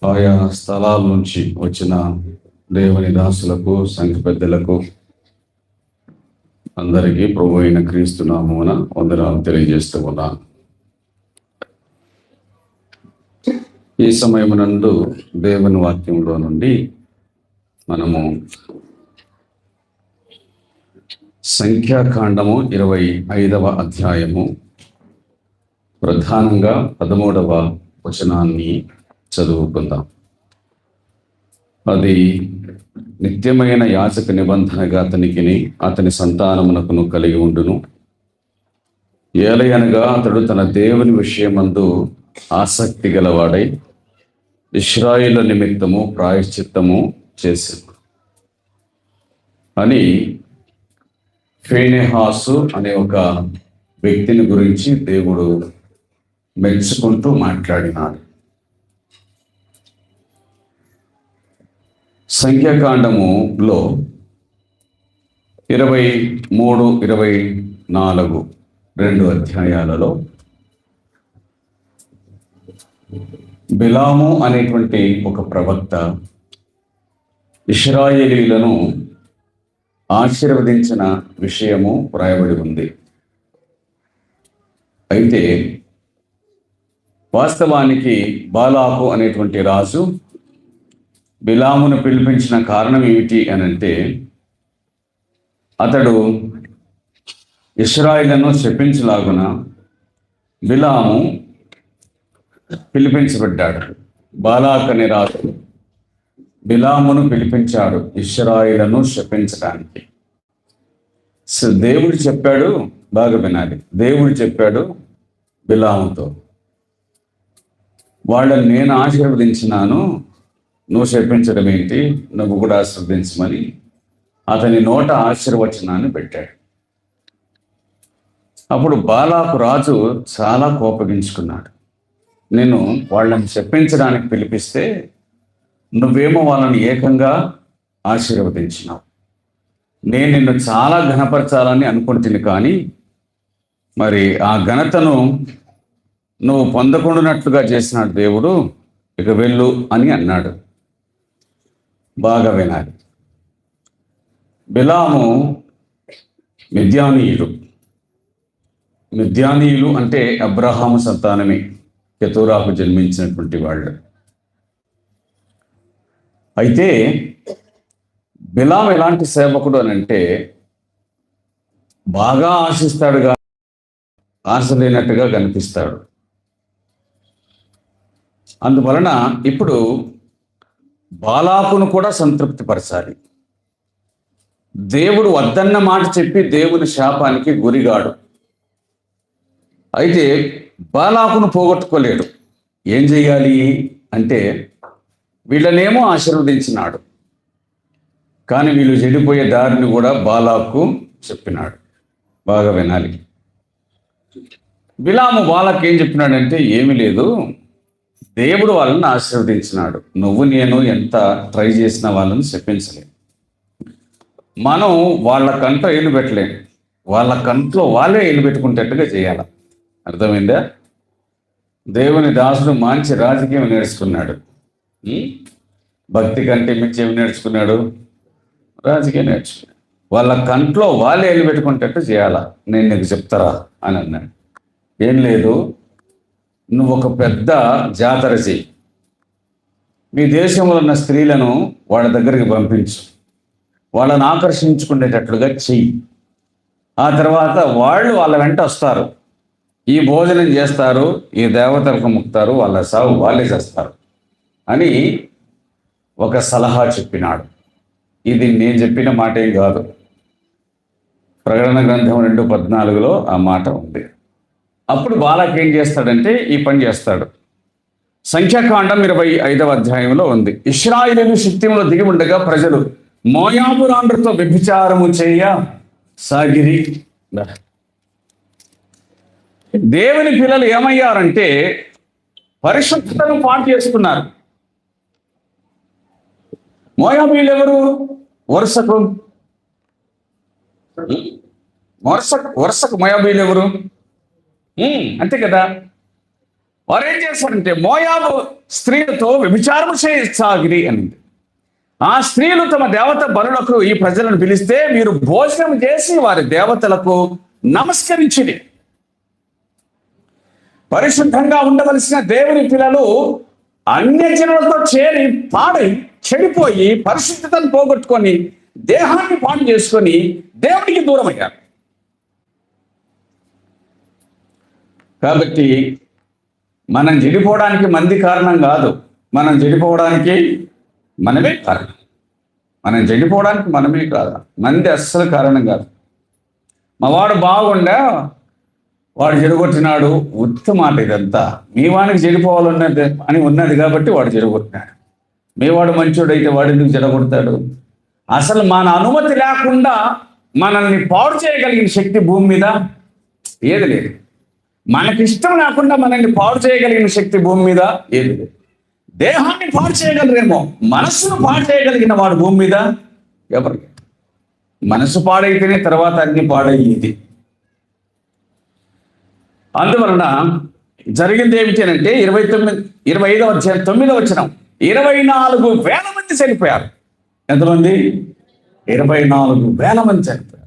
ఆయా స్థలాల నుంచి వచ్చిన దేవుని దాసులకు, సంఘ పెద్దలకు అందరికీ ప్రభు అయిన క్రీస్తు నామమున వందనాలు తెలియజేస్తూ ఉన్నాను. ఈ సమయమునందు దేవుని వాక్యంలో నుండి మనము సంఖ్యాకాండము 25వ అధ్యాయము ప్రధానంగా 13వ వచనాన్ని చదువుకుందాం. అది నిత్యమైన యాజక నిబంధనగా అతనికిని అతని సంతానమునకును కలిగి ఉండును. ఏలయనగా అతడు తన దేవుని విషయమందు ఆసక్తి గలవాడై ఇశ్రాయేలు నిమిత్తము ప్రాయశ్చిత్తము చేశాడు అని ఫీనెహాసు అనే ఒక వ్యక్తిని గురించి దేవుడు మెచ్చుకుంటూ మాట్లాడినాడు. సంఖ్యాకాండములో 23, 24 రెండు అధ్యాయాలలో బిలాము అనేటువంటి ఒక ప్రవక్త ఇశ్రాయేలీయులను ఆశీర్వదించిన విషయము వ్రాయబడి ఉంది. అయితే వాస్తవానికి బాలాకు అనేటువంటి రాజు బిలామును పిలిపించిన కారణం ఏమిటి అని అంటే, అతడు ఇశ్రాయేలును శపించలాగున బిలాము పిలిపించబడ్డాడు. బాలాక్ అనే రాజు బిలామును పిలిపించాడు ఇశ్రాయేలును శపించడానికి. దేవుడు చెప్పాడు, బాగా వినాలి, దేవుడు చెప్పాడు బిలాముతో, వాళ్ళని నేను ఆశీర్వదించినాను, నువ్వు శపించడం ఏంటి, నువ్వు కూడా ఆశీర్వదించమని అతని నోట ఆశీర్వచనాన్ని పెట్టాడు. అప్పుడు బాలాకు రాజు చాలా కోపగించుకున్నాడు. నేను వాళ్ళని శపించడానికి పిలిపిస్తే నువ్వేమో వాళ్ళని ఏకంగా ఆశీర్వదించినావు. నేను నిన్ను చాలా ఘనపరచాలని అనుకుంటుంది, కానీ మరి ఆ ఘనతను నువ్వు పొందకుండానట్లుగా చేసినాడు దేవుడు, ఇక వెళ్ళు అని అన్నాడు. బాగా వినాలి, బిలాము మిద్యానీయులు అంటే అబ్రహాము సంతానమే, కెతూరాకు జన్మించినటువంటి వాళ్ళు. అయితే బిలాము ఎలాంటి సేవకుడు అని అంటే, బాగా ఆశిస్తాడుగా, ఆశ లేనట్టుగా కనిపిస్తాడు. అందువలన ఇప్పుడు బాలాకును కూడా సంతృప్తిపరచాలి. దేవుడు వద్దన్న మాట చెప్పి దేవుని శాపానికి గురిగాడు. అయితే బాలాకును పోగొట్టుకోలేడు. ఏం చేయాలి అంటే, వీళ్ళనేమో ఆశీర్వదించినాడు, కానీ వీళ్ళు చెడిపోయే దారిని కూడా బాలాకు చెప్పినాడు. బాగా వినాలి, బిలాము బాలాకు ఏం చెప్పినాడంటే, ఏమీ లేదు, దేవుడు వాళ్ళని ఆశీర్వదించినాడు, నువ్వు నేను ఎంత ట్రై చేసినా వాళ్ళని చెప్పించలేము. మనం వాళ్ళ కంట్లో ఏలు పెట్టలేము, వాళ్ళ కంట్లో వాళ్ళే ఏలు పెట్టుకుంటట్టుగా చేయాలి. అర్థమైందా? దేవుని దాసుడు మంచి రాజకీయం నేర్చుకున్నాడు. భక్తి కంటే మించి ఏమి నేర్చుకున్నాడు? రాజకీయం నేర్చుకున్నాడు. వాళ్ళ కంట్లో వాళ్ళే ఏలు పెట్టుకుంటట్టు చేయాలా, నేను నీకు చెప్తారా అని అన్నాడు. ఏం లేదు, నువ్వు ఒక పెద్ద జాతర చెయ్యి, మీ దేశంలో ఉన్న స్త్రీలను వాళ్ళ దగ్గరికి పంపించు, వాళ్ళని ఆకర్షించుకునేటట్లుగా చెయ్యి. ఆ తర్వాత వాళ్ళు వాళ్ళ వెంట వస్తారు, ఈ భోజనం చేస్తారు, ఈ దేవతలకు ముక్తారు, వాళ్ళ సాగు వాళ్ళే చేస్తారు అని ఒక సలహా చెప్పినాడు. ఇది నేను చెప్పిన మాట ఏం కాదు, ప్రకటన గ్రంథం 2:14 ఆ మాట ఉంది. అప్పుడు బాలాక్ ఏం చేస్తాడంటే ఈ పని చేస్తాడు. సంఖ్యాకాండం 25వ అధ్యాయంలో ఉంది. ఇశ్రాయేలు షిత్తీములో దిగి ఉండగా ప్రజలు మోయాబు రాండ్రతో వ్యభిచారము చేయ సాగిరి. దేవుని పిల్లలు ఏమయ్యారంటే పరిశుద్ధతను పాటు చేసుకున్నారు. మోయాబీలు ఎవరు? వరుసకు మోయాబీలు ఎవరు? అంతే కదా. వారు ఏం చేశారంటే మోయాబు స్త్రీలతో వ్యభిచారము చేయసాగిరి అనింది. ఆ స్త్రీలు తమ దేవత బలులకు ఈ ప్రజలను పిలిస్తే మీరు భోజనం చేసి వారి దేవతలకు నమస్కరించింది. పరిశుద్ధంగా ఉండవలసిన దేవుని పిల్లలు అన్యజనులతో చేరి పాడై చెడిపోయి పరిశుద్ధతను పోగొట్టుకొని దేహాన్ని పాడు చేసుకొని దేవునికి దూరమయ్యారు. కాబట్టి మనం చెడిపోవడానికి మంది కారణం కాదు, మనం చెడిపోవడానికి మనమే కారణం. మనం చెడిపోవడానికి మనమే కాదు, మంది అస్సలు కారణం కాదు. మా వాడు బాగుండా వాడు చెడగొట్టినాడు, ఉత్త మాట ఇదంతా. మీ వానికి చెడిపోవాలన్నది అని ఉన్నది కాబట్టి వాడు చెడగొట్టినాడు. మీ వాడు మంచోడైతే వాడు ఎందుకు చెడగొడతాడు? అసలు మన అనుమతి లేకుండా మనల్ని పాడు చేయగలిగిన శక్తి భూమి మీద ఏది లేదు. మనకిష్టం లేకుండా మనల్ని పాడు చేయగలిగిన శక్తి భూమి మీద ఏది లేదు. దేహాన్ని పాడు చేయగలరేమో, మనస్సును పాడు చేయగలిగిన వాడు భూమి మీద ఎవరికి? మనసు పాడైతేనే తర్వాత అన్ని పాడయ్యేది. అందువలన జరిగింది ఏమిటి అంటే 25వ అధ్యాయం 9వ వచనం, 24,000 మంది చనిపోయారు. ఎంతమంది? 24,000 మంది చనిపోయారు.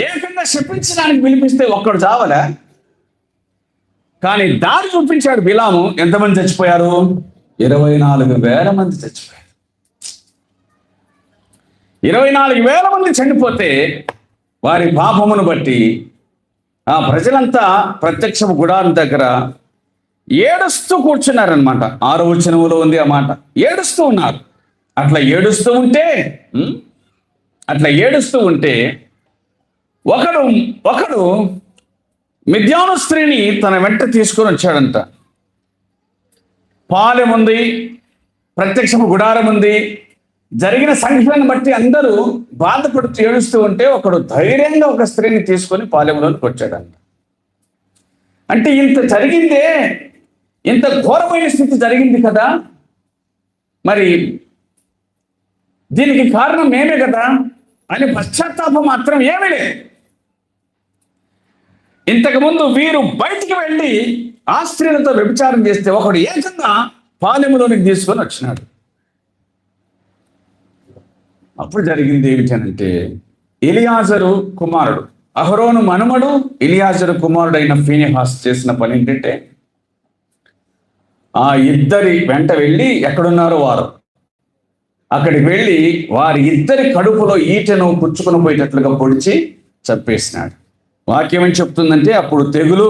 ఏకంగా శపించడానికి పిలిపిస్తే ఒక్కడు చావలే, కానీ దారి చూపించాడు బిలాము. ఎంతమంది చచ్చిపోయారు? 24,000 మంది చచ్చిపోయారు. 24,000 మంది చనిపోతే వారి పాపమును బట్టి ఆ ప్రజలంతా ప్రత్యక్ష గుడారం దగ్గర ఏడుస్తూ కూర్చున్నారనమాట. 6వ వచనంలో ఉంది ఆ మాట. ఏడుస్తూ ఉన్నారు. అట్లా ఏడుస్తూ ఉంటే ఒకడు మిద్యాను స్త్రీని తన వెంట తీసుకొని వచ్చాడంట. పాలెం ఉంది, ప్రత్యక్ష గుడారం ఉంది. జరిగిన సంఘటనను బట్టి అందరూ బాధపడుతూ ఏడుస్తూ ఉంటే ఒకడు ధైర్యంగా ఒక స్త్రీని తీసుకొని పాలెంలోకి వచ్చాడంట. అంటే ఇంత జరిగిందే, ఇంత ఘోరమైన స్థితి జరిగింది కదా, మరి దీనికి కారణం మేమే కదా అని పశ్చాత్తాపం మాత్రం ఏమీ లేదు. ఇంతకుముందు వీరు బయటికి వెళ్ళి ఆ స్త్రీలతో వ్యభిచారం చేస్తే ఒకడు ఏకంగా పాలెంలోనికి తీసుకొని వచ్చినాడు. అప్పుడు జరిగింది ఏమిటనంటే, ఎలియాజరు కుమారుడు, అహరోను మనుమడు ఎలియాజరు కుమారుడైన ఫీనెహాస్ చేసిన పని ఏంటంటే, ఆ ఇద్దరి వెంట వెళ్ళి ఎక్కడున్నారో వారు అక్కడికి వెళ్ళి వారి ఇద్దరి కడుపులో ఈటెను పుచ్చుకొని పోయేటట్లుగా పొడిచి చంపేసినాడు. వాక్యం ఏం చెప్తుందంటే, అప్పుడు తెగులు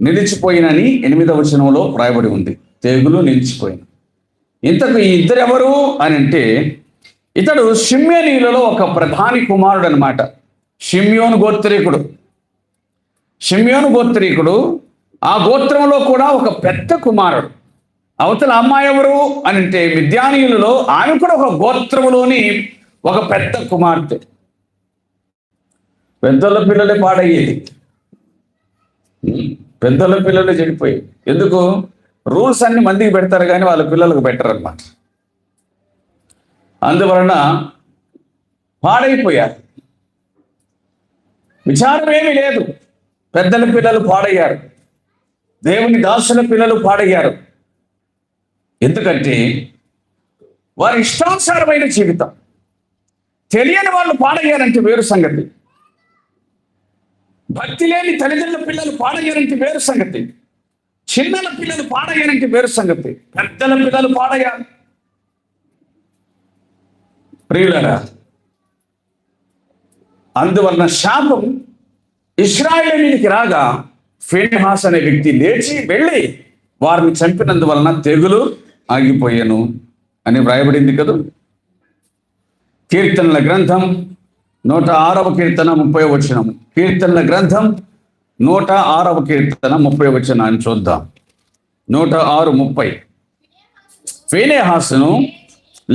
నిలిచిపోయినని 8వ వచనంలో రాయబడి ఉంది. తెగులు నిలిచిపోయిన. ఇంతకు ఈ ఇద్దరు ఎవరు అని అంటే, ఇతడు షిమ్యోనీయులలో ఒక ప్రధాని కుమారుడు అనమాట. షిమ్యోను గోత్రీకుడు. ఆ గోత్రంలో కూడా ఒక పెద్ద కుమారుడు. అవతల అమ్మాయి ఎవరు అని అంటే, మిద్యానీయులలో ఆమె కూడా ఒక గోత్రములోని ఒక పెద్ద కుమార్తె. పెద్దల పిల్లలే పాడయ్యేది, పెద్దల పిల్లలే చెడిపోయేది. ఎందుకు? రూల్స్ అన్ని మందికి పెడతారు కానీ వాళ్ళ పిల్లలకు పెట్టరు అన్నమాట. అందువలన పాడైపోయారు. విచారం ఏమీ లేదు. పెద్దల పిల్లలు పాడయ్యారు, దేవుని దాసుల పిల్లలు పాడయ్యారు. ఎందుకంటే వారి ఇష్టానుసారమైన జీవితం. తెలియని వాళ్ళు పాడయ్యారంటే వేరు సంగతి. భక్తి లేని తల్లిదండ్రుల పిల్లలు పాడయ్యారంటే వేరు సంగతి. చిన్నల పిల్లలు పాడయ్యారంటే వేరు సంగతి. పెద్దల పిల్లలు పాడయ్యారు. ప్రియులరా, అందువలన శాపం ఇశ్రాయేలీయునికి రాగా ఫీనెహాస్ అనే వ్యక్తి లేచి వెళ్ళి వారిని చంపినందువలన తెగులు ఆగిపోయాను అని వ్రాయబడింది కదా. కీర్తనల గ్రంథం 106వ కీర్తన 30వ వచనం. కీర్తనల గ్రంథం 106వ కీర్తన 30వ వచనాన్ని చూద్దాం. 106:30. ఫీనెహాసును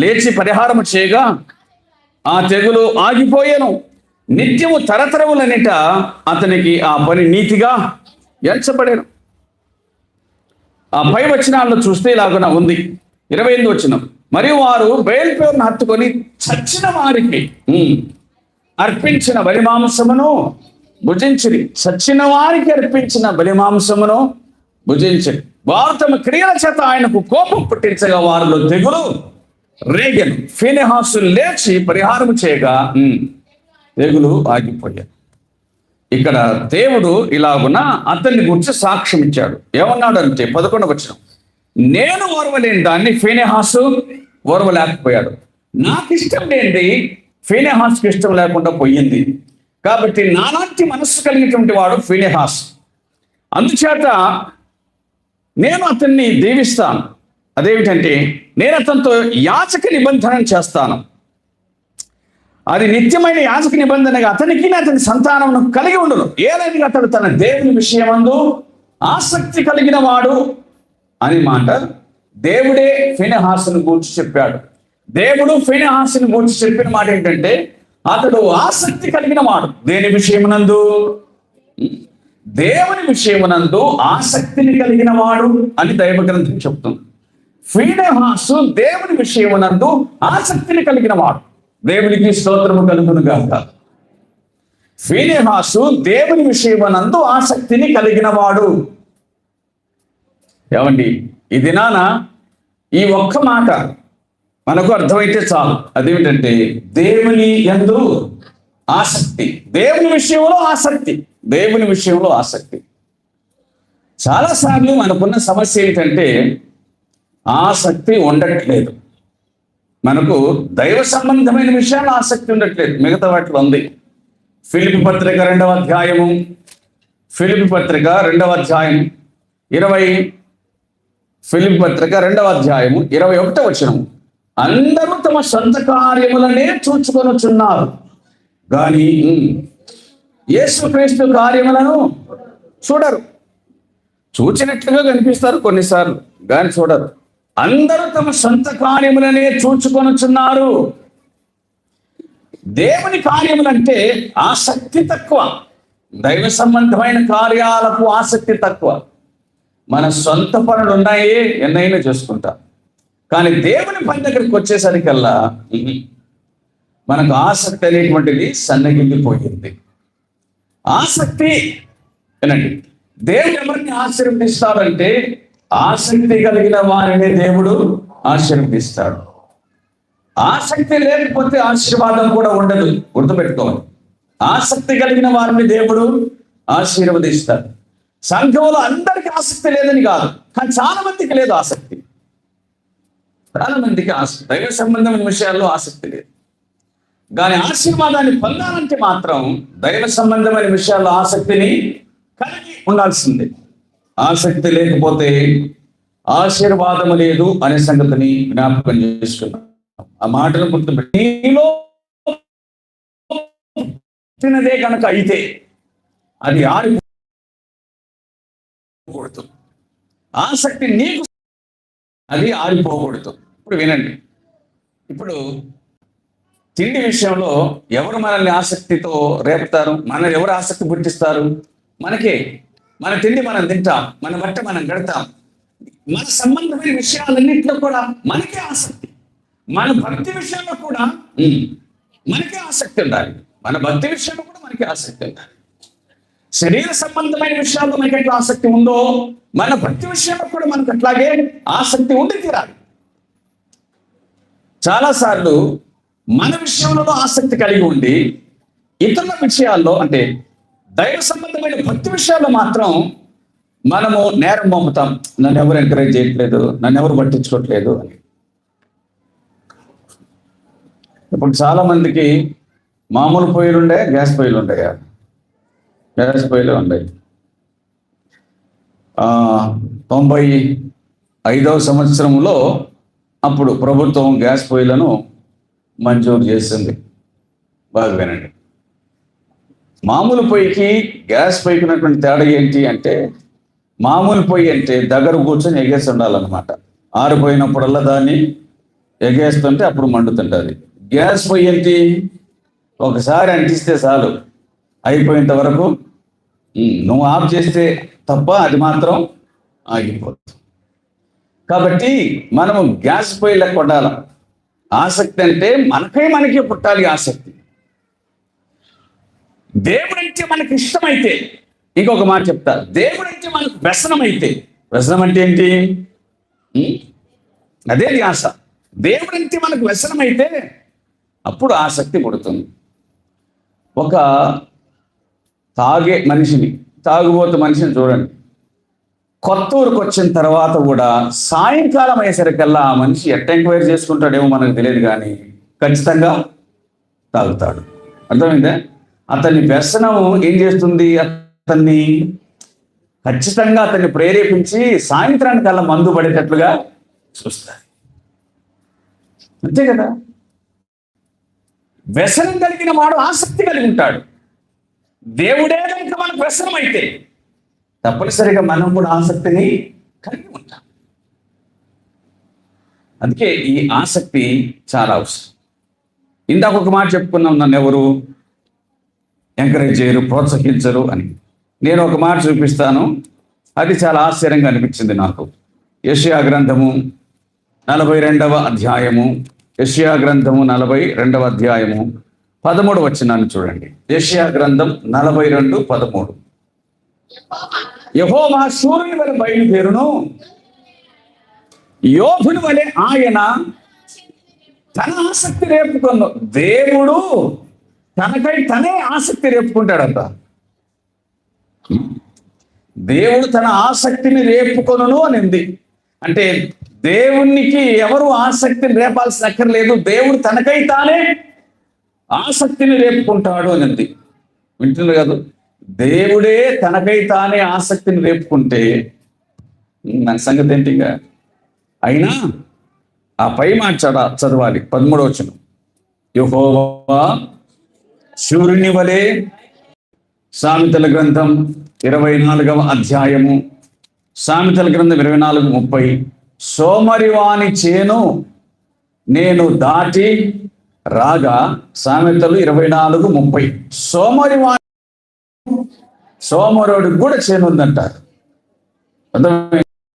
లేచి పరిహారము చేయగా ఆ తెగులు ఆగిపోయాను. నిత్యము తరతరములనిట అతనికి ఆ పని నీతిగా ఎంచబడేను. ఆ పై వచనాల్లో చూస్తే ఇలాగున ఉంది. 28వ వచనం. మరియు వారు బయలుపేరును హత్తుకొని చచ్చిన వారికి అర్పించిన బలిమాంసమును భుజించిరి. చచ్చిన వారికి అర్పించిన బలిమాంసమును భుజించను. వారు తమ క్రియల చేత ఆయనకు కోపం పుట్టించగా వారిలో తెగులు రేగెను. ఫీనెహాసు లేచి పరిహారం చేయగా తెగులు ఆగిపోయాను. ఇక్కడ దేవుడు ఇలాగున అతన్ని గురించి సాక్ష్యం ఇచ్చాడు. ఏమన్నాడంటే 11వ వచనం, నేను ఓర్వలేని దాన్ని ఫీనెహాసు ఓర్వలేకపోయాడు. నాకు ఇష్టం లేనిది ఫీనెహాసుకి ఇష్టం లేకుండా పోయింది. కాబట్టి నాలాంటి మనస్సు కలిగినటువంటి వాడు ఫీనెహాస్. అందుచేత నేను అతన్ని దీవిస్తాను. అదేమిటంటే నేను అతనితో యాజక నిబంధన చేస్తాను. అది నిత్యమైన యాజక నిబంధనగా అతనికి అతని సంతానం కలిగి ఉండును. ఏలైనా అతడు తన దేవుని విషయమందు ఆసక్తి కలిగిన వాడు అని మాట దేవుడే ఫీనెహాసును గూర్చి చెప్పాడు. దేవుడు ఫీనెహాసును గూర్చి చెప్పిన మాట ఏంటంటే అతడు ఆసక్తి కలిగిన వాడు. దేని విషయమునందు? దేవుని విషయమునందు ఆసక్తిని కలిగిన వాడు అని దైవ గ్రంథం చెప్తుంది. ఫీనెహాసు దేవుని విషయమునందు ఆసక్తిని కలిగిన వాడు. దేవునికి స్తోత్రము కలుగును గాక. ఫీనెహాసు దేవుని విషయమునందు ఆసక్తిని కలిగిన వాడు. ఏమండి, ఈ దినాన ఈ ఒక్క మాట మనకు అర్థమైతే చాలు. అదేమిటంటే దేవుని యందు ఆసక్తి, దేవుని విషయంలో ఆసక్తి, దేవుని విషయంలో ఆసక్తి. చాలాసార్లు మనకున్న సమస్య ఏంటంటే ఆసక్తి ఉండట్లేదు. మనకు దైవ సంబంధమైన విషయాలు ఆసక్తి ఉండట్లేదు, మిగతా వాటిలో ఉంది. ఫిలిప్పీ పత్రిక 2వ అధ్యాయము, ఫిలిప్పీ పత్రిక 2వ అధ్యాయం 20, ఫిలిప్పీ పత్రిక 2వ అధ్యాయము 21వ వచనం, అందరూ తమ సొంత కార్యములనే చూచుకొనుచున్నారు కానీ యేసుక్రీస్తు కార్యములను చూడరు. చూచినట్లుగా కనిపిస్తారు కొన్నిసార్లు, కానీ చూడరు. అందరూ తమ సొంత కార్యములనే చూచుకొనుచున్నారు. దేవుని కార్యములంటే ఆసక్తి తక్కువ, దైవ సంబంధమైన కార్యాలకు ఆసక్తి తక్కువ. మన సొంత పనులు ఉన్నాయి, ఎన్నైనా చేసుకుంటా. కానీ దేవుని పని దగ్గరికి వచ్చేసరికల్లా మనకు ఆసక్తి అనేటువంటిది సన్నగిల్లిపోయింది. ఆసక్తి ఏనండి, దేవుడు ఎవరిని ఆశీర్వదిస్తాడంటే ఆసక్తి కలిగిన వారిని దేవుడు ఆశీర్వదిస్తాడు. ఆసక్తి లేకపోతే ఆశీర్వాదం కూడా ఉండదు, గుర్తుపెట్టుకోవాలి. ఆసక్తి కలిగిన వారిని దేవుడు ఆశీర్వదిస్తాడు. సంఘంలో అందరికీ ఆసక్తి లేదని కాదు, కానీ చాలా మందికి లేదు ఆసక్తి. చాలా మందికి ఆసక్తి, దైవ సంబంధమైన విషయాల్లో ఆసక్తి లేదు. కానీ ఆశీర్వాదాన్ని పొందాలంటే మాత్రం దైవ సంబంధమైన విషయాల్లో ఆసక్తిని కలిగి ఉండాల్సిందే. ఆసక్తి లేకపోతే ఆశీర్వాదము లేదు అనే సంగతిని జ్ఞాపకం చేసుకున్నాం. ఆ మాటను గుర్తుపెట్టి, నీలో తినదే కనుక అయితే అది ఆరిపోకూడదు. ఆసక్తి నీకు, అది ఆరిపోకూడదు. ఇప్పుడు వినండి, ఇప్పుడు తిండి విషయంలో ఎవరు మనల్ని ఆసక్తితో రేపుతారు? మనల్ని ఎవరు ఆసక్తి పుట్టిస్తారు? మనకే. మన తిండి మనం తింటాం, మన బట్ట మనం కడతాం. మన సంబంధమైన విషయాలన్నింటిలో కూడా మనకే ఆసక్తి. మన భక్తి విషయంలో కూడా మనకే ఆసక్తి ఉండాలి. మన భక్తి విషయంలో కూడా మనకి ఆసక్తి ఉండాలి. శరీర సంబంధమైన విషయాల్లో మనకి ఎట్లా ఆసక్తి ఉందో మన భక్తి విషయంలో కూడా మనకు అట్లాగే ఆసక్తి ఉండి తీరాలి. చాలాసార్లు మన విషయంలో ఆసక్తి కలిగి ఉండి ఇతరుల విషయాల్లో, అంటే దైవ సంబంధమైన భక్తి విషయాల్లో మాత్రం మనము నేరం మోపుతాం. నన్ను ఎవరు ఎంకరేజ్ చేయట్లేదు, నన్ను ఎవరు పట్టించుకోవట్లేదు అని. ఇప్పుడు చాలా మందికి మామూలు పొయ్యిలు ఉండే, గ్యాస్ పొయ్యిలు ఉండయా? గ్యాస్ పొయ్యిలు ఉన్నాయి. 95వ సంవత్సరంలో అప్పుడు ప్రభుత్వం గ్యాస్ పొయ్యిలను మంజూరు చేసింది. బాగా వినండి, మామూలు పొయ్యికి గ్యాస్ పొయ్యికి ఉన్నటువంటి తేడా ఏంటి అంటే, మామూలు పొయ్యి అంటే దగ్గర కూర్చొని ఎగేసి ఉండాలన్నమాట. ఆరిపోయినప్పుడల్లా దాన్ని ఎగేస్తుంటే అప్పుడు మండుతుంటుంది. గ్యాస్ పొయ్యి ఏంటి, ఒకసారి అంటిస్తే చాలు, అయిపోయేంత వరకు నువ్వు ఆఫ్ చేస్తే తప్ప అది మాత్రం ఆగిపోతుంది. కాబట్టి మనము గ్యాస్ పొయ్యి లెక్క ఉండాలి. ఆసక్తి అంటే మనకి పుట్టాలి ఆసక్తి. దేవుడంటే మనకి ఇష్టమైతే, ఇంకొక మాట చెప్తా, దేవుడంటే మనకు వ్యసనమైతే వ్యసనం అంటే ఏంటి? అదే ధ్యాస. దేవుడంటే మనకు వ్యసనం అయితే అప్పుడు ఆసక్తి పుడుతుంది. ఒక తాగుబోతు మనిషిని చూడండి. కొత్త ఊరికి వచ్చిన తర్వాత కూడా సాయంకాలం అయ్యేసరికల్లా ఆ మనిషి ఎట్ట ఎంక్వైరీ చేసుకుంటాడేమో మనకు తెలియదు, కానీ ఖచ్చితంగా తాగుతాడు. అర్థమైందా? అతని వ్యసనం ఏం చేస్తుంది? ఖచ్చితంగా అతన్ని ప్రేరేపించి సాయంత్రానికల్లా మందు పడేటట్లుగా చూస్తారు. అంతే కదా? వ్యసనం కలిగిన వాడు ఆసక్తి కలిగి ఉంటాడు. దేవుడే కనుక మనకు వ్యసనం అయితే తప్పనిసరిగా మనం కూడా ఆసక్తిని కలిగి ఉంటాం. అందుకే ఈ ఆసక్తి చాలా అవసరం. ఇందాక ఒక మాట చెప్పుకున్నాం, నన్ను ఎవరు ఎంకరేజ్ చేయరు, ప్రోత్సహించరు అని. నేను ఒక మాట చూపిస్తాను, అది చాలా ఆశ్చర్యంగా అనిపించింది నాకు. యెషయా గ్రంథము 42వ అధ్యాయము, యెషయా గ్రంథము 42వ అధ్యాయము 13 వచనాన్ని చూడండి. యెషయా గ్రంథం 42:13. యెహోవా సూర్యుని వలె బయలుదేరును, యోధుని వలె ఆయన తన ఆసక్తి రేపుకొను. దేవుడు తనకై తనే ఆసక్తి రేపుకుంటాడంట. దేవుడు తన ఆసక్తిని రేపుకొను అనింది. అంటే దేవునికి ఎవరు ఆసక్తిని రేపాల్సిన అక్కర్లేదు, దేవుడు తనకై తానే ఆసక్తిని రేపుకుంటాడు అనింది. వింటున్నారు కాదు? దేవుడే తనకై తానే ఆసక్తిని రేపుకుంటే మన సంగతి ఏంటిగా? అయినా ఆ పై మాట చదవాలి. 13వ వచనం. యెహోవా సూర్యుని వలె, సామెతల గ్రంథం 24వ అధ్యాయము, సామెతల గ్రంథం 24:30. సోమరివాని చేను నేను దాటి రాగా, సామెతలు 24:30. సోమరోడికి కూడా చేను ఉందంటారు.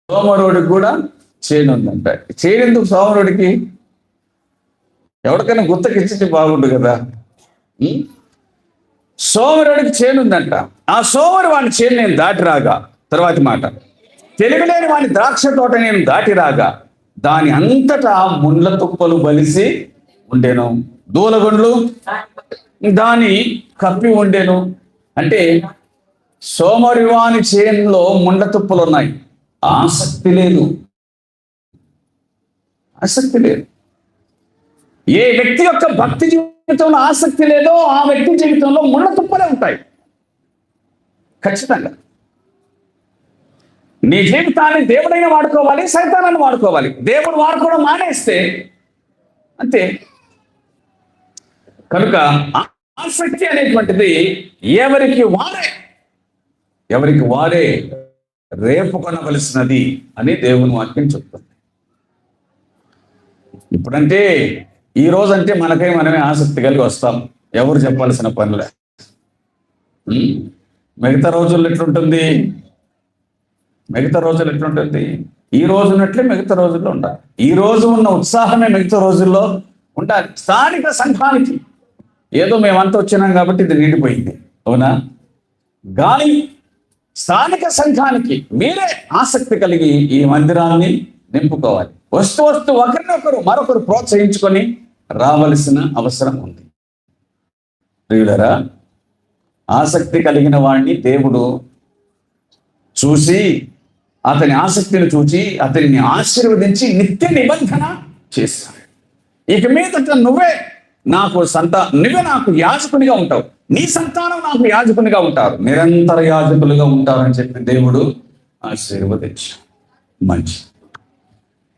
సోమరోడికి కూడా చేను ఉందంట. చేను ఎందుకు సోమరోడికి? ఎవరికైనా గుత్తకిచ్చితే బాగుండు కదా. సోమరుడికి చేను ఉందంట. ఆ సోమరు వాని చేను నేను దాటి రాగా, తర్వాతి మాట, తెలివిలేని వాని ద్రాక్ష తోట నేను దాటి రాగా, దాని అంతటా ముండ్ల తుప్పలు బలిసి ఉండేను, దూలగొండ్లు దాని కప్పి ఉండేను. అంటే సోమరి వాని చేనులో ముండ్ల తుప్పలు ఉన్నాయి. ఆసక్తి లేదు. ఏ వ్యక్తి యొక్క భక్తి జీవితంలో ఆసక్తి లేదో ఆ వ్యక్తి జీవితంలో ముళ్ళ తుప్పలే ఉంటాయి ఖచ్చితంగా. నీ జీవితాన్ని దేవుడైనా వాడుకోవాలి, సైతానాన్ని వాడుకోవాలి. దేవుడు వాడుకోవడం మానేస్తే అంతే. కనుక ఆసక్తి అనేటువంటిది ఎవరికి వారే రేపుకొనవలసినది అని దేవుని వాక్యం చెప్తుంది. ఇప్పుడంటే ఈ రోజు అంటే మనమే ఆసక్తి కలిగి వస్తాం, ఎవరు చెప్పాల్సిన పనులే. మిగతా రోజుల్లో ఎట్లుంటుంది? ఈ రోజు ఉన్నట్లే మిగతా రోజుల్లో ఉండాలి. ఈ రోజు ఉన్న ఉత్సాహమే మిగతా రోజుల్లో ఉండాలి. స్థానిక సంఘానికి ఏదో మేమంతా వచ్చినాం కాబట్టి ఇది నిండిపోయింది, అవునా? కానీ స్థానిక సంఘానికి మీరే ఆసక్తి కలిగి ఈ మందిరాన్ని నింపుకోవాలి. వస్తు ఒకరినొకరు మరొకరు ప్రోత్సహించుకొని రావలసిన అవసరం ఉంది. ప్రియులరా, ఆసక్తి కలిగిన వాడిని దేవుడు చూసి, అతని ఆసక్తిని చూసి అతనిని ఆశీర్వదించి నిత్య నిబంధన చేస్తాడు. ఇక మీదట నువ్వే నాకు యాజకునిగా ఉంటావు, నీ సంతానం నాకు యాజకునిగా ఉంటారు, నిరంతర యాజకులుగా ఉంటారని చెప్పి దేవుడు ఆశీర్వదించాడు. మంచి.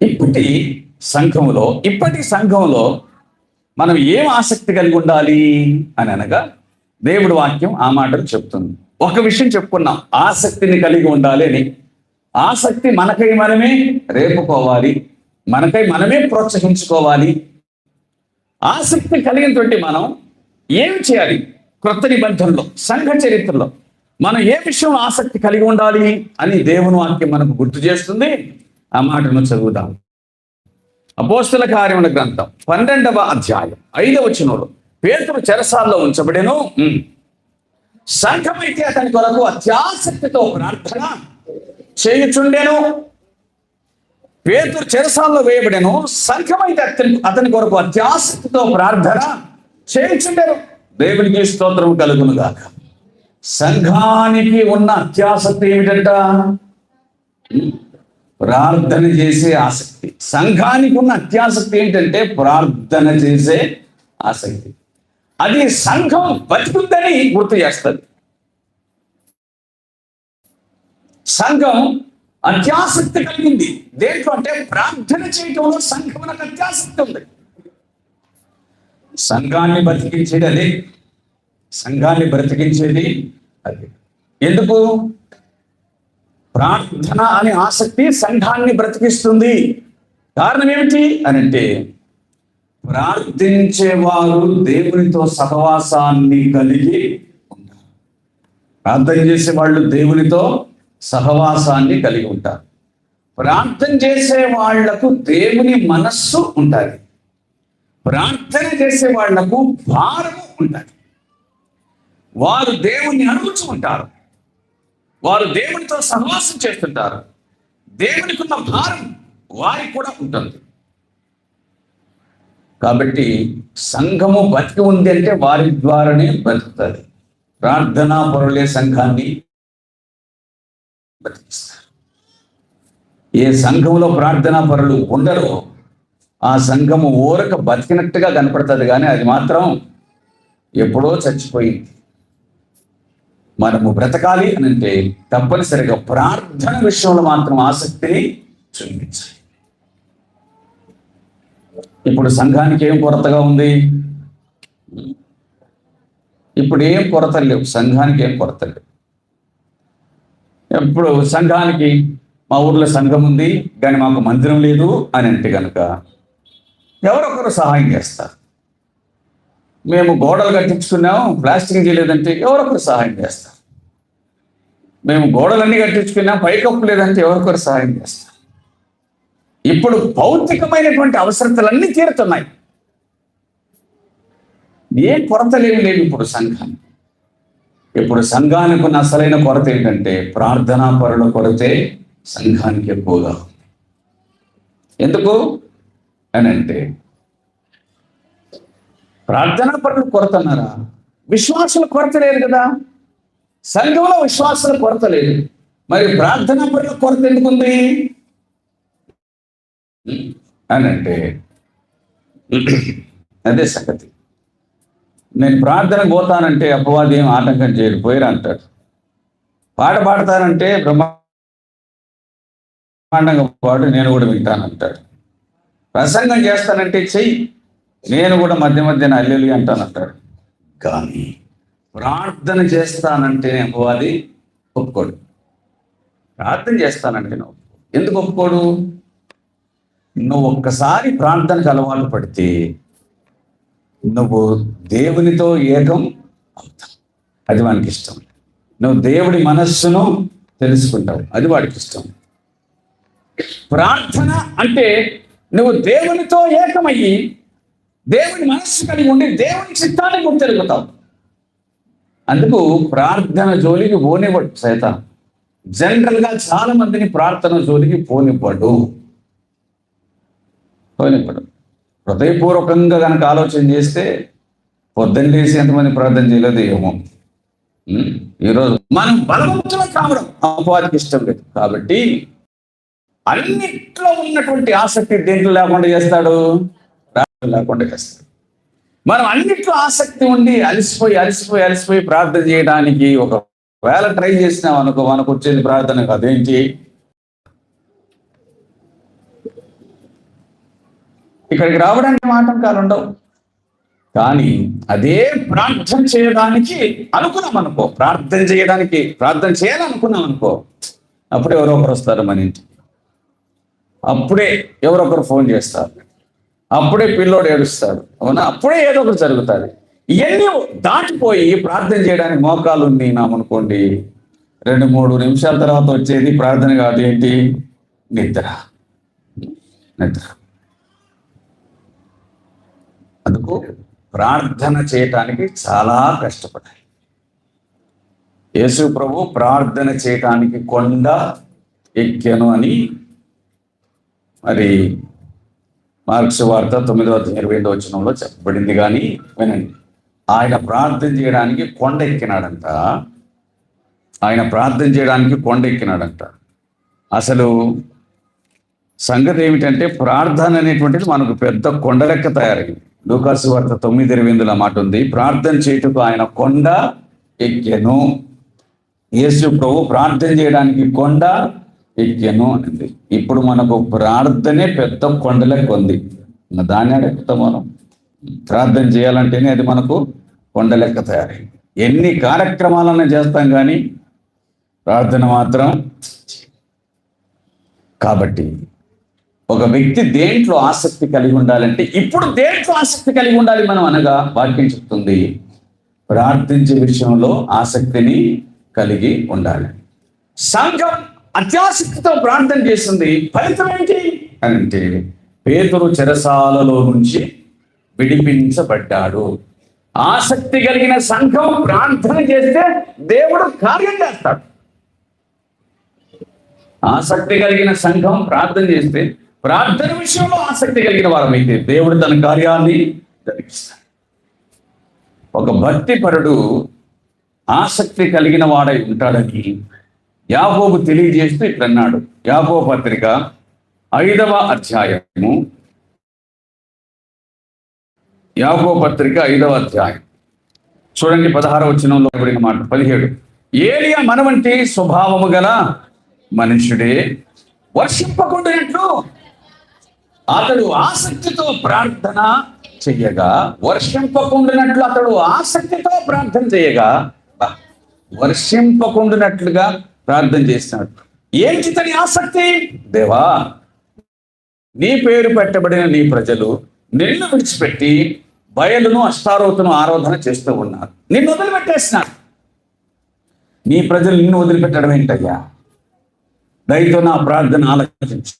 ఇప్పటి సంఘంలో మనం ఏం ఆసక్తి కలిగి ఉండాలి అని అనగా, దేవుడి వాక్యం ఆ మాటలు చెప్తుంది. ఒక విషయం చెప్పుకున్నాం, ఆసక్తిని కలిగి ఉండాలి అని. ఆసక్తి మనకై మనమే రేపుకోవాలి, మనకై మనమే ప్రోత్సహించుకోవాలి. ఆసక్తి కలిగినటువంటి మనం ఏం చేయాలి? క్రొత్త నిబంధనలో, సంఘ చరిత్రలో మనం ఏ విషయంలో ఆసక్తి కలిగి ఉండాలి అని దేవుని వాక్యం మనకు గుర్తు చేస్తుంది. ఆ మాటను చదువుదాం. అపోస్తల కార్యముల గ్రంథం 12వ అధ్యాయం 5వ వచనంలో, పేతురు చెరసాల్లో ఉంచబడెను, సంఘమైతే అతని కొరకు అత్యాసక్తితో ప్రార్థన చేయుచుండెను. పేతురు చెరసాల్లో వేయబడెను. సంఘమైతే అతని కొరకు అత్యాసక్తితో ప్రార్థన చేయుచుండెను. దేవునికి స్తోత్రం కలుగును గాక. సంఘానికి ఉన్న అత్యాసక్తి ఏమిటంట? ప్రార్థన చేసే ఆసక్తి. సంఘానికి ఉన్న అత్యాసక్తి ఏంటంటే ప్రార్థన చేసే ఆసక్తి. అది సంఘం బతికుందని గుర్తు చేస్తుంది. సంఘం అత్యాసక్తి కలిగింది దేంట్లో అంటే ప్రార్థన చేయటంలో సంఘమునకు అత్యాసక్తి ఉంది. సంఘాన్ని బ్రతికించేది అదే. సంఘాన్ని బ్రతికించేది అదే. ఎందుకు? ప్రార్థన అనే ఆసక్తి సంఘాన్ని బ్రతికిస్తుంది. కారణం ఏమిటి అని అంటే, ప్రార్థించేవారు దేవునితో సహవాసాన్ని కలిగి ఉంటారు. ప్రార్థన చేసే వాళ్ళు దేవునితో సహవాసాన్ని కలిగి ఉంటారు. ప్రార్థన చేసే వాళ్లకు దేవుని మనస్సు ఉంటుంది. ప్రార్థన చేసే వాళ్లకు భారము ఉంటుంది. వారు దేవుని అనుభవించుకుంటారు. వారు దేవునితో సహవాసం చేస్తుంటారు. దేవునికి ఉన్న భారం వారికి కూడా ఉంటుంది. కాబట్టి సంఘము బతికి ఉంది అంటే వారి ద్వారానే బతుకుతుంది. ప్రార్థనా పరులే సంఘాన్ని బతికిస్తారు. ఏ సంఘంలో ప్రార్థనా పరులు ఉండరో ఆ సంఘము ఊరక బతికినట్టుగా కనపడుతుంది, కానీ అది మాత్రం ఎప్పుడో చచ్చిపోయింది. మనము బ్రతకాలి అని అంటే తప్పనిసరిగా ప్రార్థన విషయంలో మాత్రం ఆసక్తిని చూపించాలి. ఇప్పుడు సంఘానికి ఏం కొరతగా ఉంది? ఇప్పుడు ఏం కొరతలు లేవు. సంఘానికి ఏం కొరతలు లేవు. ఇప్పుడు సంఘానికి మా ఊర్లో సంఘం ఉంది కానీ మాకు మందిరం లేదు అని అంటే కనుక ఎవరొకరు సహాయం చేస్తారు. మేము గోడలు కట్టించుకున్నాము, ప్లాస్టింగ్ చేయలేదంటే ఎవరొకరు సహాయం చేస్తారు. మేము గోడలన్నీ కట్టించుకున్నాం, పైకప్పు లేదంటే ఎవరొకరు సహాయం చేస్తారు. ఇప్పుడు భౌతికమైనటువంటి అవసరతలన్నీ తీరుతున్నాయి. ఏ కొరతలేమి లేవు ఇప్పుడు సంఘానికి. ఇప్పుడు సంఘానికి ఉన్న అసలైన కొరత ఏంటంటే ప్రార్థనా పరుల కొరతే సంఘానికి ఎక్కువగా ఉంది. ఎందుకు అని అంటే, ప్రార్థనా పరుల కొరత అన్నారా? విశ్వాసుల కొరత లేదు కదా. సంఘంలో విశ్వాసుల కొరత లేదు, మరి ప్రార్థనా పరుల కొరత ఎందుకుంది అని అంటే అదే సంగతి. నేను ప్రార్థనకు పోతానంటే అపవాది ఏం ఆటంకం చేయడు, పోయిరా అంటాడు. పాట పాడతానంటే బ్రహ్మాండంగా పాడు, నేను కూడా వింటానంటాడు. ప్రసంగం చేస్తానంటే చెయ్యి, నేను కూడా మధ్య మధ్యన అల్లెలు అంటానంటాడు. కానీ ప్రార్థన చేస్తానంటే అపవాది ఒప్పుకోడు. ప్రార్థన చేస్తానంటే నువ్వు ఎందుకు ఒప్పుకోడు? నువ్వు ఒక్కసారి ప్రార్థనకు అలవాటు పడితే నువ్వు దేవునితో ఏకం అవుతావు, అది వానికి ఇష్టం. నువ్వు దేవుడి మనస్సును తెలుసుకుంటావు, అది వాడికి ఇష్టం. ప్రార్థన అంటే నువ్వు దేవునితో ఏకమయ్యి దేవుని మనస్సు కలిగి ఉండి దేవుని చిత్తాన్ని కూడా తెలుగుతావు. అందుకు ప్రార్థన జోలికి పోనివ్వడు సైతాను. జనరల్గా చాలా మందిని ప్రార్థన జోలికి పోనివ్వడు. హృదయపూర్వకంగా కనుక ఆలోచన చేస్తే పొద్దున్న లేసి ఎంతమంది ప్రార్థన చేయలేదు ఏమో. ఈరోజు మనం బలవంతులు కావడం అపవాదికి ఇష్టం లేదు. కాబట్టి అన్నిట్లో ఉన్నటువంటి ఆసక్తి దేంట్లో లేకుండా చేస్తాడు? ప్రార్థన లేకుండా చేస్తాడు. మనం అన్నిట్లో ఆసక్తి ఉండి అలసిపోయి ప్రార్థన చేయడానికి ఒకవేళ ట్రై చేసినాం అనుకో, మనకు వచ్చేది ప్రార్థన కాదు. ఏంటి? ఇక్కడికి రావడానికి ఆటంకాలు ఉండవు, కానీ అదే ప్రార్థన చేయడానికి అనుకున్నాం అనుకో, ప్రార్థన చేయాలనుకున్నాం అనుకో, అప్పుడే ఎవరో ఒకరు వస్తారు మన ఇంటికి, అప్పుడే ఎవరొకరు ఫోన్ చేస్తారు, అప్పుడే పిల్లోడు ఏడుస్తాడు, అవునా, అప్పుడే ఏదో ఒకటి జరుగుతుంది. ఇవన్నీ దాటిపోయి ప్రార్థన చేయడానికి మోకాలు ఉన్నామనుకోండి, 2-3 నిమిషాల తర్వాత వచ్చేది ప్రార్థన కాదు. ఏంటి? నిద్ర. అందుకు ప్రార్థన చేయటానికి చాలా కష్టపడాలి. యేసు ప్రభు ప్రార్థన చేయటానికి కొండ ఎక్కాను అని మరి మార్క్స్ వార్త 9:28 చెప్పబడింది. కానీ వినండి, ఆయన ప్రార్థన చేయడానికి కొండ ఎక్కినాడంట. ఆయన ప్రార్థన చేయడానికి కొండ ఎక్కినాడంట. అసలు సంగతి ఏమిటంటే, ప్రార్థన అనేటువంటిది మనకు పెద్ద కొండ లెక్క తయారైంది. లూకాసు వార్త 9:28 మాట ఉంది, ప్రార్థన చేయుటకు ఆయన కొండ ఎక్కెను. యేసు ప్రభు ప్రార్థన చేయడానికి కొండ ఎక్కెను అనింది. ఇప్పుడు మనకు ప్రార్థనే పెద్ద కొండ లెక్క ఉంది. దాన్ని ఎక్కుతాం మనం. ప్రార్థన చేయాలంటేనే అది మనకు కొండ లెక్క తయారైంది. ఎన్ని కార్యక్రమాలను చేస్తాం కానీ ప్రార్థన మాత్రం. కాబట్టి ఒక వ్యక్తి దేంట్లో ఆసక్తి కలిగి ఉండాలంటే, ఇప్పుడు దేంట్లో ఆసక్తి కలిగి ఉండాలి మనం అనగా, వాక్యం చెప్తుంది ప్రార్థించే విషయంలో ఆసక్తిని కలిగి ఉండాలి. సంఘం అత్యాసక్తితో ప్రార్థన చేస్తుంది. ఫలితం ఏంటి అంటే, పేతురు చెరసాలలో నుంచి విడిపించబడ్డాడు. ఆసక్తి కలిగిన సంఘం ప్రార్థన చేస్తే దేవుడు కార్యం చేస్తాడు. ఆసక్తి కలిగిన సంఘం ప్రార్థన చేస్తే, ప్రార్థన విషయంలో ఆసక్తి కలిగిన వారమైతే దేవుడు తన కార్యాన్ని జరిగిస్తాడు. ఒక భక్తిపరుడు ఆసక్తి కలిగిన వాడై ఉంటాడని యాకోబు తెలియజేస్తూ ఇట్లన్నాడు. యాకోబు పత్రిక 5వ అధ్యాయము, యాకోబు పత్రిక 5వ అధ్యాయం చూడండి, 16వ వచనంలో పడిన మాట. 17, ఏలియా మనవంటి స్వభావము గల మనుషుడే, వర్షింపకుండానట్లు అతడు ఆసక్తితో ప్రార్థన చెయ్యగా, వర్షింపకుండానట్లు అతడు ఆసక్తితో ప్రార్థన చేయగా, వర్షింపకుండానట్లుగా ప్రార్థన చేస్తున్నాడు. ఏంటి తని ఆసక్తి? దేవా, నీ పేరు పెట్టబడిన నీ ప్రజలు నిన్ను విడిచిపెట్టి బయలును అష్టారోతును ఆరాధన చేస్తూ ఉన్నారు. నిన్ను వదిలిపెట్టేస్తున్నారు. నీ ప్రజలు నిన్ను వదిలిపెట్టడం ఏంటయ్యా? దయతో నా ప్రార్థన ఆలకించు.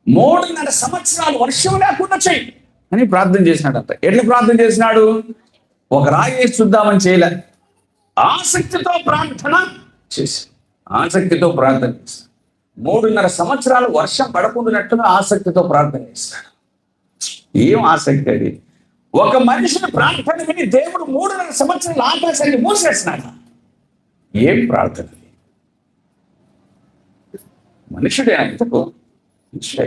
3.5 సంవత్సరాలు వర్షం లేకుండా చెయ్యి అని ప్రార్థన చేసినాడంట. ఎట్లా ప్రార్థన చేసినాడు? ఒక రాయి వేసి చూద్దామని చేయలే, ఆసక్తితో ప్రార్థన చేసి, ఆసక్తితో ప్రార్థన చేశాడు. 3.5 సంవత్సరాలు వర్షం పడకుండానట్టుగా ఆసక్తితో ప్రార్థన చేస్తాడు. ఏం ఆసక్తి అది? ఒక మనిషిని ప్రార్థన విని దేవుడు 3.5 సంవత్సరాలు ఆకాశాన్ని మూసేసినాడు. ఏం ప్రార్థన? మనుషుడే అంతకు మనుషుడే.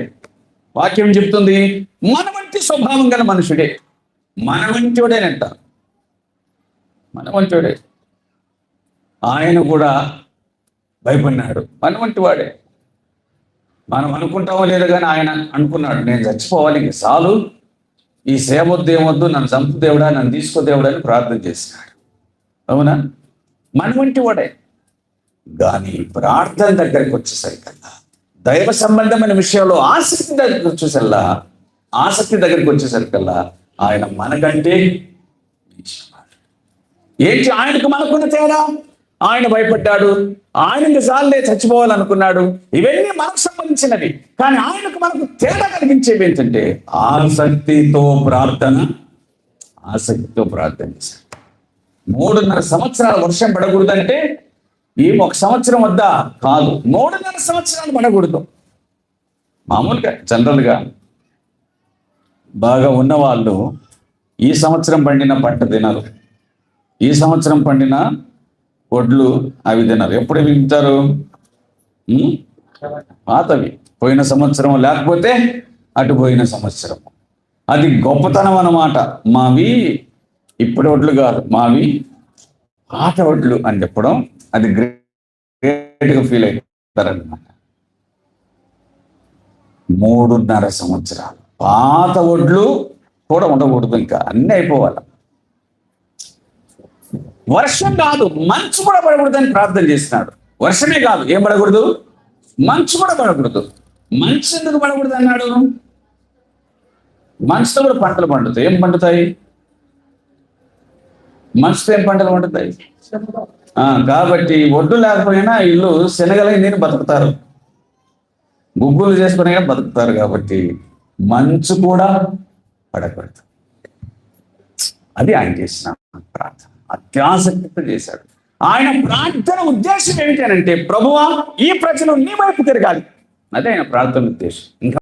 వాక్యం చెప్తుంది, మన వంటి స్వభావం గల మనుషుడే. మన వంటివాడేనంట, మన వంటివాడే. ఆయన కూడా భయపడినాడు. మన వంటి వాడే. మనం అనుకుంటామో లేదు కానీ ఆయన అనుకున్నాడు, నేను చచ్చిపోవాలి, ఇంక చాలు, ఈ సేవ వద్దు, ఏమొద్దు, నన్ను చంపు దేవుడా, నన్ను తీసుకో దేవుడా అని ప్రార్థన చేసినాడు. అవునా? మన వంటి వాడే. కానీ ప్రార్థన దగ్గరికి వచ్చేసరికల్లా, దైవ సంబంధమైన విషయంలో ఆసక్తి దగ్గరికి వచ్చేసరికల్లా ఆయన మనకంటే ఏంటి? ఆయనకు మనకున్న తేడా, ఆయన భయపడ్డాడు, ఆయన సార్లే చచ్చిపోవాలనుకున్నాడు. ఇవన్నీ మనకు సంబంధించినవి. కానీ ఆయనకు మనకు తేడా కలిగించేవి ఏంటంటే, ఆసక్తితో ప్రార్థన చేశాడు. 3.5 సంవత్సరాలు వర్షం పడకూడదంటే ఏం 1 సంవత్సరం వద్దా? కాదు, 3.5 సంవత్సరాలు పడకూడదు. మామూలుగా జనరల్గా బాగా ఉన్నవాళ్ళు ఈ సంవత్సరం పండిన పంట తినరు, ఈ సంవత్సరం పండిన వడ్లు అవి తినరు. ఎప్పుడు వింటారు? పాతవి, పోయిన సంవత్సరం లేకపోతే అటు పోయిన సంవత్సరం. అది గొప్పతనం అన్నమాట. మావి ఇప్పటి వడ్లు కాదు, మావి పాత వడ్లు అని చెప్పడం, అది గ్రేట్గా ఫీల్ అవుతారన్నమాట. 3.5 సంవత్సరాలు పాత వడ్లు కూడా ఉండకూడదు, ఇంకా అన్నీ అయిపోవాలి. వర్షం కాదు, మంచు కూడా పడకూడదని ప్రార్థన చేసినాడు. వర్షమే కాదు, ఏం పడకూడదు? మంచు కూడా పడకూడదు. మంచు ఎందుకు పడకూడదు అన్నాడు? మంచుతో కూడా పంటలు పండుతాయి. ఏం పండుతాయి? మంచుతో ఏం పంటలు పండుతాయి? కాబట్టి ఒడ్డు లేకపోయినా ఇల్లు శనగలై నేను బతుకుతారు, గుగ్గులు చేసుకునే బతుకుతారు. కాబట్టి మంచు కూడా పడకూడదు. అది ఆయన చేసిన ప్రార్థన. అత్యాసక్తితో చేశాడు. ఆయన ప్రార్థన ఉద్దేశం ఏమిటనంటే, ప్రభువా ఈ ప్రజలు నీ వైపు తిరగాలి. అదే ఆయన ప్రార్థన ఉద్దేశం. ఇంకా